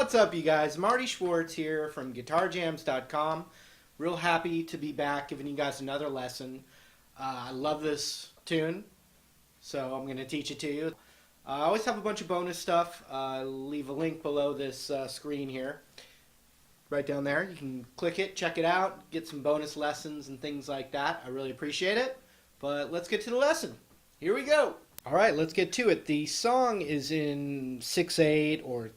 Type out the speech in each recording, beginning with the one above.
What's up, you guys? Marty Schwartz here from GuitarJams.com. Real happy to be back giving you guys another lesson. I love this tune, so I'm going to teach it to you. I always have a bunch of bonus stuff. Leave a link below this screen here. Right down there. You can click it, check it out, get some bonus lessons and things like that. I really appreciate it. But let's get to the lesson. Here we go. Alright, let's get to it. The song is in 6/8 or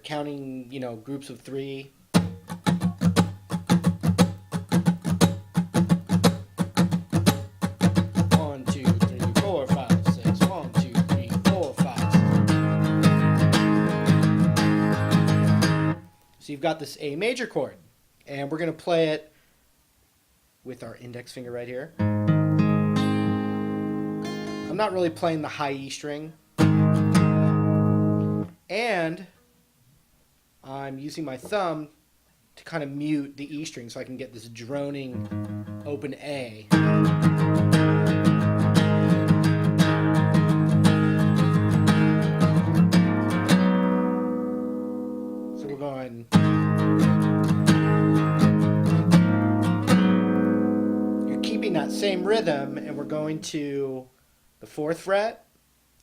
counting, groups of 3. 1, 2, 3, 4, 5, 6. 1, 2, 3, 4, 5. So you've got this A major chord, and we're going to play it with our index finger right here. I'm not really playing the high E string, and I'm using my thumb to kind of mute the E string so I can get this droning open A. So we're going. You're keeping that same rhythm, and we're going to the 4th fret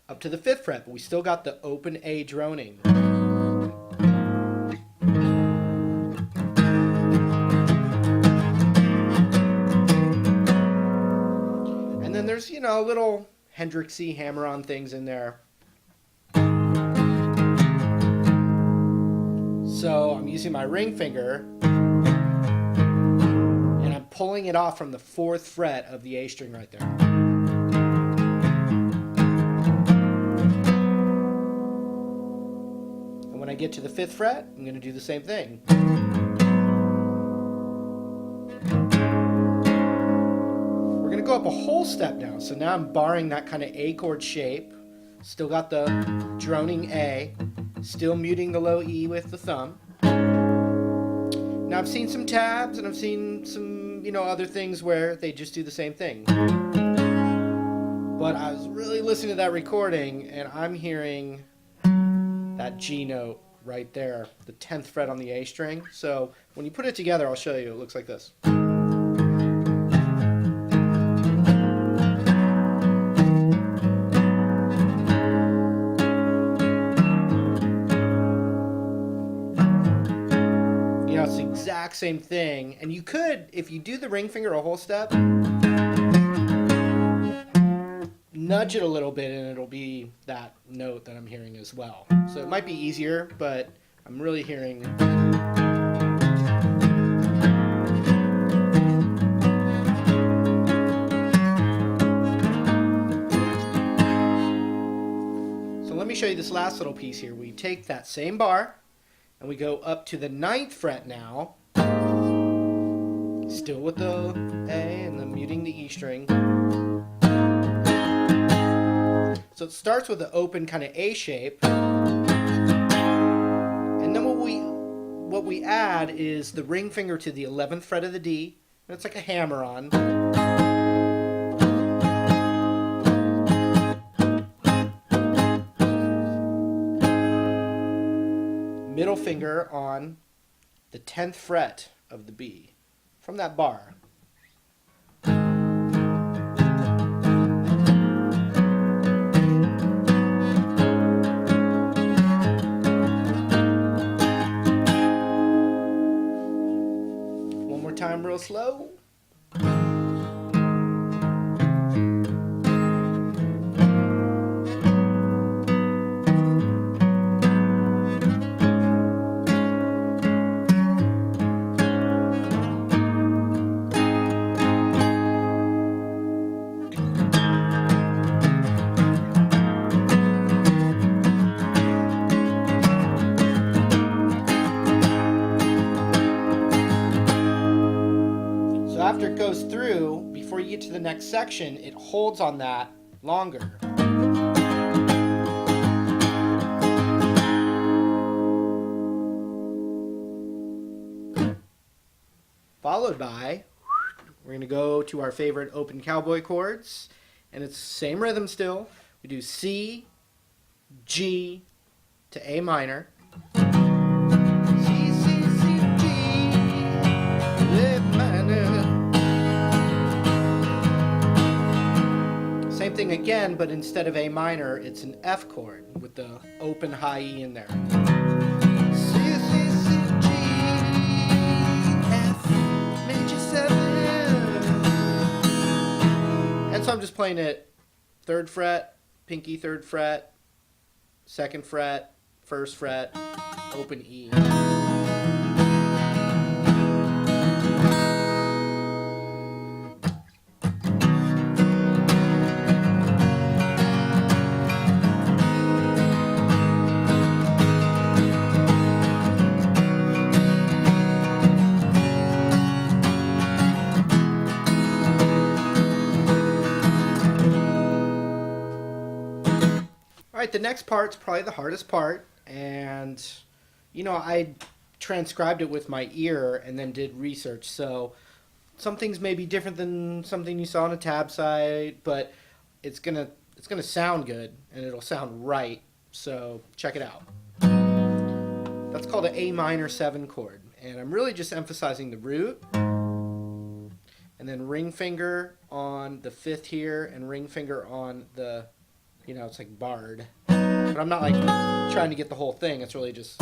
up to the 5th fret, but we still got the open A droning. And then there's, little Hendrixy hammer-on things in there. So I'm using my ring finger, and I'm pulling it off from the 4th fret of the A string right there. When I get to the 5th fret, I'm going to do the same thing. We're going to go up a whole step now. So now I'm barring that kind of A chord shape. Still got the droning A. Still muting the low E with the thumb. Now I've seen some tabs and I've seen some, other things where they just do the same thing. But I was really listening to that recording, and I'm hearing that G note right there, the 10th fret on the A string. So when you put it together, I'll show you. It looks like this. It's the exact same thing. And you could, if you do the ring finger a whole step, nudge it a little bit and it'll be that note that I'm hearing as well. So it might be easier, but I'm really hearing. So let me show you this last little piece here. We take that same bar and we go up to the 9th fret now, still with the A and then muting the E string. So it starts with an open kind of A shape, and then what we add is the ring finger to the 11th fret of the D, and it's like a hammer-on. Middle finger on the 10th fret of the B from that bar. Time real slow. After it goes through, before you get to the next section, it holds on that longer. Followed by, we're going to go to our favorite open cowboy chords, and it's the same rhythm still. We do C, G to A minor. thing again, but instead of A minor, it's an F chord with the open high E in there. C, C, C, G, F, major 7. And so I'm just playing it 3rd fret, pinky 3rd fret, 2nd fret, 1st fret, open E. All right, the next part's probably the hardest part, and I transcribed it with my ear and then did research, so some things may be different than something you saw on a tab site, but it's gonna sound good and it'll sound right, so check it out. That's called an A minor 7 chord, and I'm really just emphasizing the root, and then ring finger on the 5th here and ring finger on the, it's like barred. But I'm not like trying to get the whole thing. It's really just...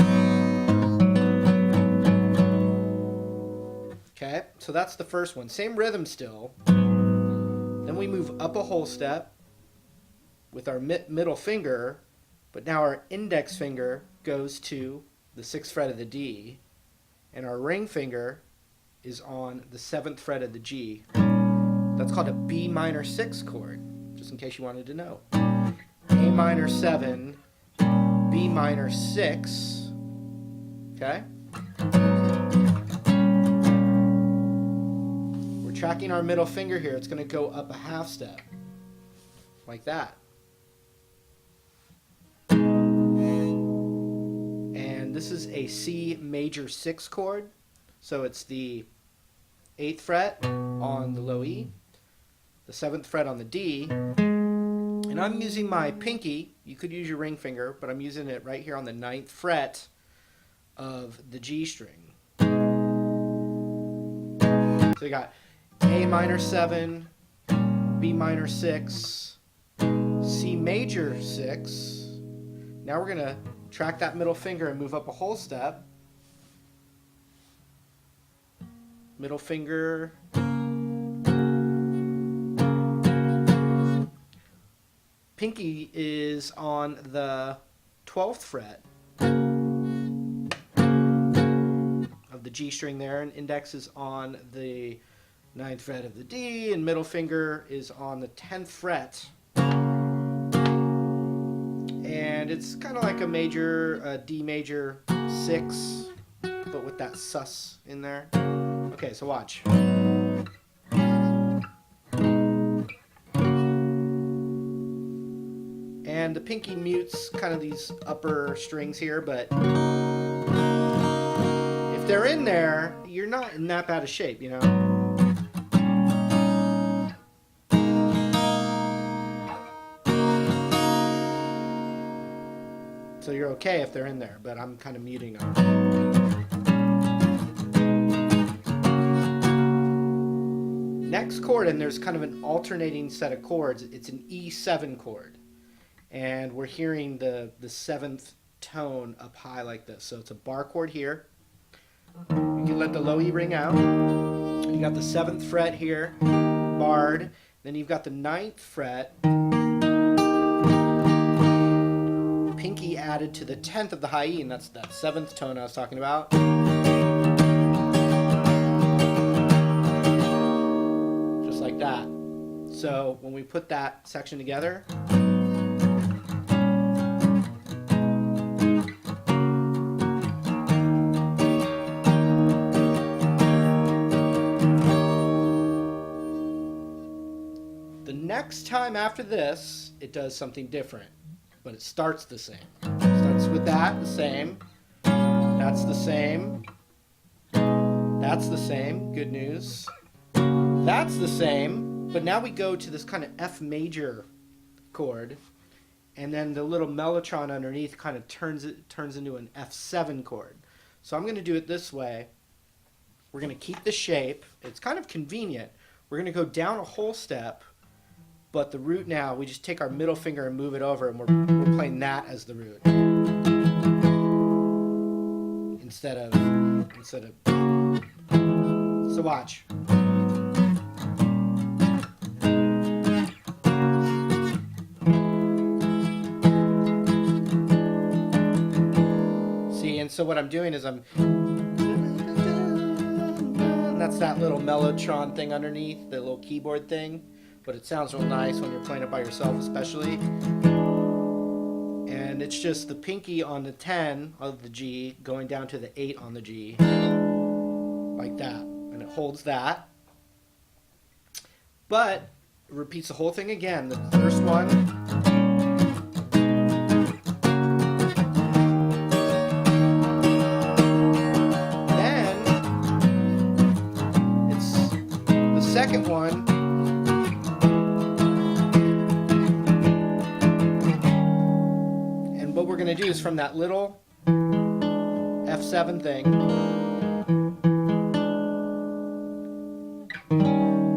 Okay, so that's the first one. Same rhythm still. Then we move up a whole step with our middle finger, but now our index finger goes to the 6th fret of the D, and our ring finger is on the 7th fret of the G. That's called a B minor 6 chord, just in case you wanted to know. A minor 7, B minor 6, okay? We're tracking our middle finger here. It's going to go up a half step, like that. And this is a C major 6 chord, so it's the 8th fret on the low E, the 7th fret on the D, and I'm using my pinky. You could use your ring finger, but I'm using it right here on the 9th fret of the G string. So you got A minor 7, B minor 6, C major 6. Now we're going to track that middle finger and move up a whole step. Middle finger. Pinky is on the 12th fret of the G string there, and index is on the 9th fret of the D, and middle finger is on the 10th fret. And it's kind of like a major, D major 6, but with that sus in there. Okay, so watch. And the pinky mutes kind of these upper strings here, but if they're in there, you're not in that bad a shape, So you're okay if they're in there, but I'm kind of muting them. Next chord, and there's kind of an alternating set of chords. It's an E7 chord. And we're hearing the 7th tone up high like this. So it's a bar chord here. You can let the low E ring out. You got the 7th fret here, barred. Then you've got the 9th fret, pinky added to the 10th of the high E, and that's that 7th tone I was talking about. Just like that. So when we put that section together, next time after this, it does something different, but it starts the same. It starts with that, the same. That's the same. That's the same. Good news. That's the same, but now we go to this kind of F major chord, and then the little mellotron underneath kind of turns into an F7 chord. So I'm going to do it this way. We're going to keep the shape. It's kind of convenient. We're going to go down a whole step, But the root now, we just take our middle finger and move it over, and we're playing that as the root instead of. So watch. See, and so what I'm doing is that's that little mellotron thing underneath, the little keyboard thing. But it sounds real nice when you're playing it by yourself, especially. And it's just the pinky on the 10 of the G going down to the 8 on the G, like that. And it holds that. But it repeats the whole thing again. The first one. Then it's the second one. What we're going to do is from that little F7 thing,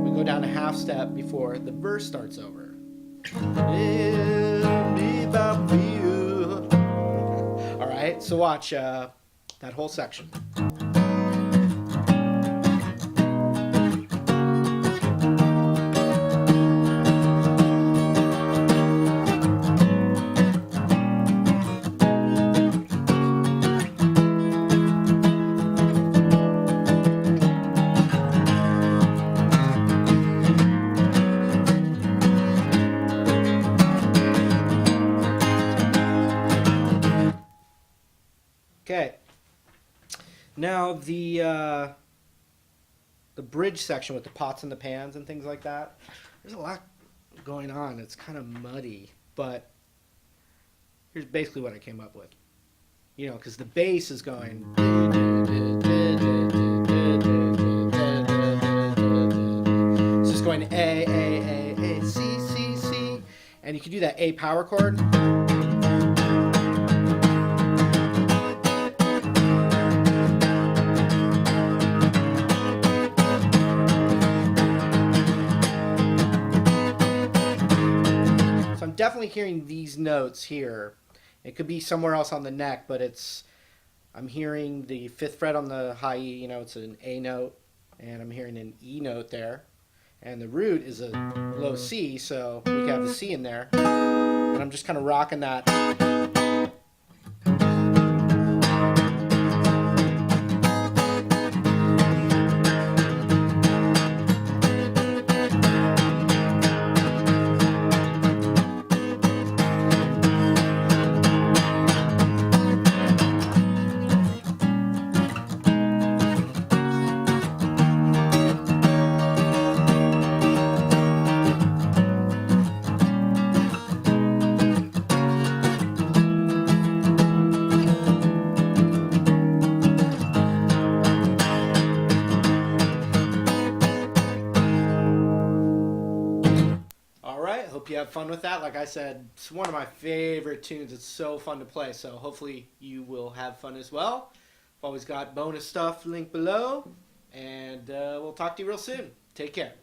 we go down a half step before the verse starts over. Alright, so watch that whole section. Okay. Now the bridge section with the pots and the pans and things like that. There's a lot going on. It's kind of muddy, but here's basically what I came up with. You know, because the bass is going. It's just going A, C, C, C, and you can do that A power chord. Definitely hearing these notes here. It could be somewhere else on the neck, but I'm hearing the 5th fret on the high E, you know, it's an A note, and I'm hearing an E note there. And the root is a low C, so we can have the C in there. And I'm just kind of rocking that. Hope you have fun with that. Like I said, it's one of my favorite tunes. It's so fun to play, so hopefully you will have fun as well. I've always got bonus stuff linked below, and we'll talk to you real soon. Take care.